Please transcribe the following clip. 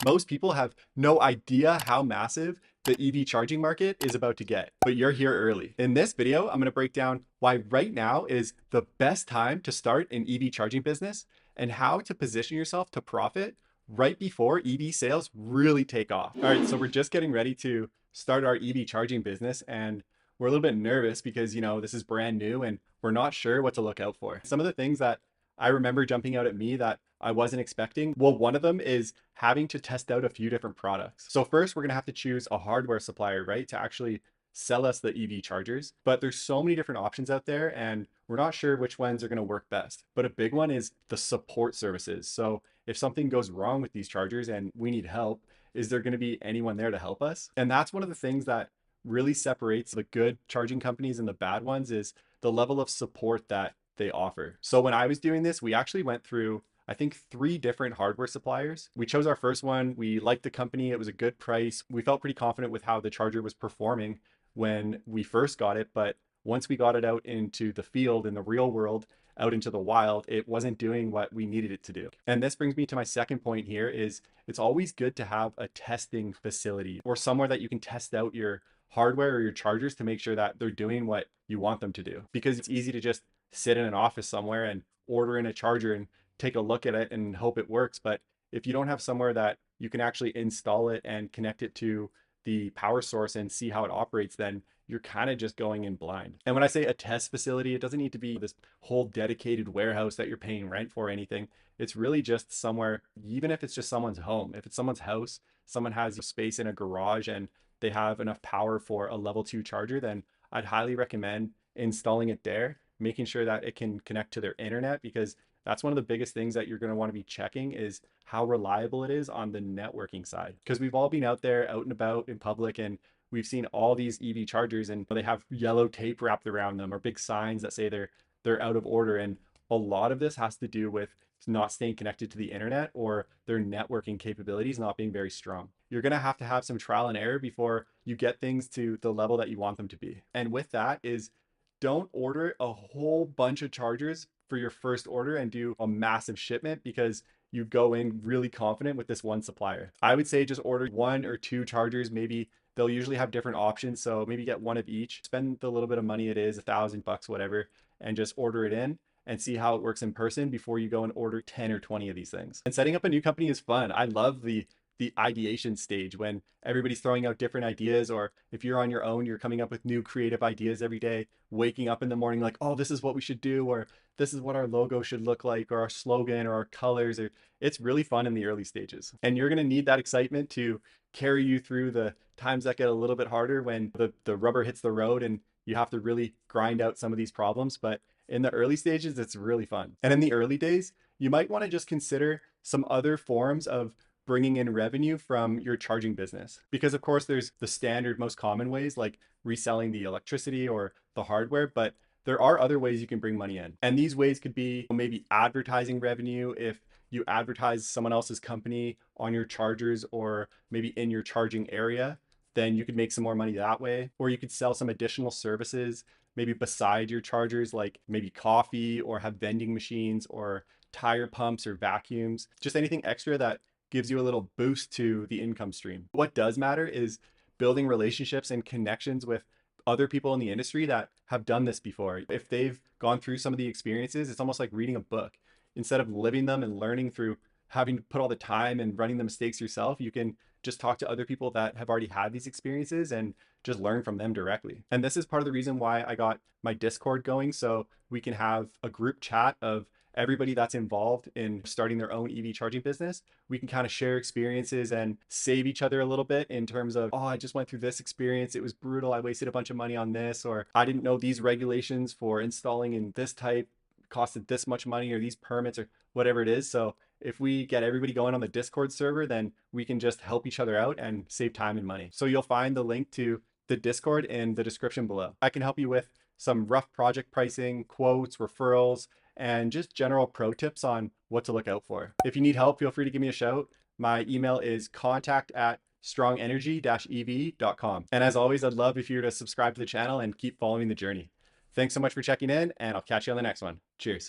Most people have no idea how massive the EV charging market is about to get, but you're here early. In this video, I'm going to break down why right now is the best time to start an EV charging business and how to position yourself to profit right before EV sales really take off. All right, so we're just getting ready to start our EV charging business, and we're a little bit nervous because, this is brand new and we're not sure what to look out for. Some of the things that I remember jumping out at me that I wasn't expecting. Well, one of them is having to test out a few different products. So first, we're going to have to choose a hardware supplier, right, to actually sell us the EV chargers. But there's so many different options out there, and we're not sure which ones are going to work best. But a big one is the support services. So if something goes wrong with these chargers and we need help, is there going to be anyone there to help us? And that's one of the things that really separates the good charging companies and the bad ones is the level of support that they offer. So when I was doing this, we actually went through, I think, 3 different hardware suppliers. We chose our first one. We liked the company. It was a good price. We felt pretty confident with how the charger was performing when we first got it. But once we got it out into the field, in the real world, out into the wild, it wasn't doing what we needed it to do. And this brings me to my second point here is it's always good to have a testing facility or somewhere that you can test out your hardware or your chargers to make sure that they're doing what you want them to do. Because it's easy to just sit in an office somewhere and order in a charger and take a look at it and hope it works. But if you don't have somewhere that you can actually install it and connect it to the power source and see how it operates, then you're kind of just going in blind. And when I say a test facility, it doesn't need to be this whole dedicated warehouse that you're paying rent for or anything. It's really just somewhere, even if it's just someone's home. If it's someone's house, someone has a space in a garage and they have enough power for a level 2 charger, then I'd highly recommend installing it there, making sure that it can connect to their internet, because that's one of the biggest things that you're going to want to be checking is how reliable it is on the networking side. Because we've all been out there, out and about in public, and we've seen all these EV chargers and they have yellow tape wrapped around them or big signs that say they're out of order. And a lot of this has to do with not staying connected to the internet or their networking capabilities not being very strong. You're going to have some trial and error before you get things to the level that you want them to be. And with that is, don't order a whole bunch of chargers for your first order and do a massive shipment because you go in really confident with this one supplier. I would say just order 1 or 2 chargers. Maybe they'll usually have different options. So maybe get one of each, spend the little bit of money it is, $1,000, whatever, and just order it in and see how it works in person before you go and order 10 or 20 of these things. And setting up a new company is fun. I love the ideation stage when everybody's throwing out different ideas, or if you're on your own, you're coming up with new creative ideas every day, waking up in the morning like, oh, this is what we should do, or this is what our logo should look like, or our slogan, or our colors. Or it's really fun in the early stages. And you're going to need that excitement to carry you through the times that get a little bit harder when the rubber hits the road and you have to really grind out some of these problems. But in the early stages, it's really fun. And in the early days, you might want to just consider some other forms of bringing in revenue from your charging business. Because of course there's the standard most common ways like reselling the electricity or the hardware, but there are other ways you can bring money in. And these ways could be maybe advertising revenue. If you advertise someone else's company on your chargers or maybe in your charging area, then you could make some more money that way. Or you could sell some additional services, maybe beside your chargers, like maybe coffee, or have vending machines or tire pumps or vacuums, just anything extra that gives you a little boost to the income stream. What does matter is building relationships and connections with other people in the industry that have done this before. If they've gone through some of the experiences, it's almost like reading a book. Instead of living them and learning through having to put all the time and running the mistakes yourself, you can just talk to other people that have already had these experiences and just learn from them directly. And this is part of the reason why I got my Discord going, so we can have a group chat of everybody that's involved in starting their own EV charging business. We can kind of share experiences and save each other a little bit in terms of, oh, I just went through this experience. It was brutal. I wasted a bunch of money on this, or I didn't know these regulations for installing in this type costed this much money, or these permits, or whatever it is. So if we get everybody going on the Discord server, then we can just help each other out and save time and money. So you'll find the link to the Discord in the description below. I can help you with some rough project pricing, quotes, referrals, and just general pro tips on what to look out for. If you need help, feel free to give me a shout. My email is contact@strongenergy-ev.com. And as always, I'd love if you were to subscribe to the channel and keep following the journey. Thanks so much for checking in, and I'll catch you on the next one. Cheers.